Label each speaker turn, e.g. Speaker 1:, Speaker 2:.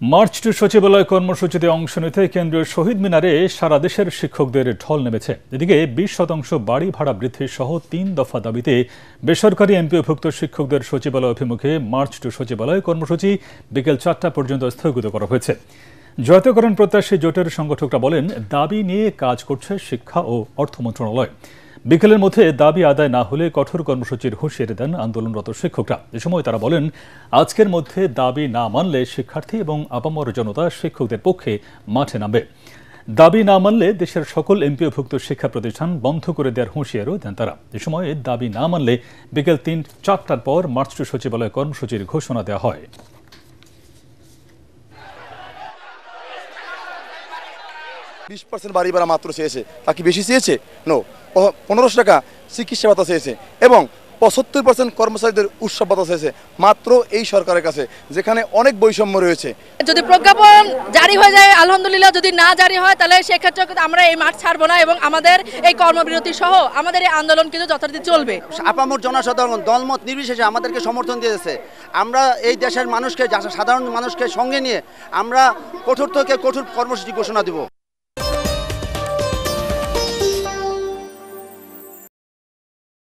Speaker 1: March two সচিবালয় কর্মসূচিতে অংশ নিতে কেন্দ্রীয় শহীদ মিনারে সারা দেশের শিক্ষকদের ঢল নেমেছে। এদিকে 20% বাড়ি ভাড়া বৃদ্ধি সহ 3 দফা দাবিতে বেসরকারি এমপিওভুক্ত শিক্ষকদের সচিবালয় অভিমুখে মার্চ টু সচিবালয় কর্মসূচি বিকেল 4টা পর্যন্ত স্থগিত করা হয়েছে। জাতীয়করণ প্রত্যাশী জোটের সংগঠকরা বলেন, দাবি নিয়ে কাজ করছে শিক্ষা ও অর্থ মন্ত্রণালয়। বিকেলের মধ্যে দাবি আদায় না হলে কঠোর কর্মসূচির হুঁশিয়ারি দেন আন্দোলনরত শিক্ষকরা। এ সময় তারা বলেন, আজকের মধ্যে দাবি না মানলে শিক্ষার্থী এবং আপামর জনতা শিক্ষকদের পক্ষে মাঠে নামবে। দাবি না মানলে দেশের সকল এমপিওভুক্ত শিক্ষা প্রতিষ্ঠান বন্ধ করে দেওয়ার হুঁশিয়ারিও দেন তারা। এ সময় দাবি না মানলে বিকেল 3-4টার পর মার্চ টু সচিবালয় কর্মসূচির ঘোষণা দেওয়া হয়।
Speaker 2: 20% বাড়ি ভাড়া মাত্র চেয়েছে, তা কি বেশি চেয়েছে? নো। 1500 টাকা চিকিৎসা ভাতা চেয়েছে এবং 75% কর্মচারীদের উৎসব ভাতা চেয়েছে মাত্র এই সরকারের কাছে, যেখানে অনেক বৈষম্য রয়েছে।
Speaker 3: যদি প্রজ্ঞাপন জারি হয়ে যায় আলহামদুলিল্লাহ, যদি না জারি হয় তাহলে সেক্ষেত্রে আমরা এই মাঠ ছাড়বো না এবং আমাদের এই কর্মবিরতি সহ আমাদের এই আন্দোলন কিন্তু যথারীতি চলবে।
Speaker 4: আপামর জনসাধারণ দলমত নির্বিশেষে আমাদেরকে সমর্থন দিয়েছে। আমরা এই দেশের মানুষকে, সাধারণ মানুষকে সঙ্গে নিয়ে আমরা কঠোর থেকে কঠোর কর্মসূচি ঘোষণা দেব।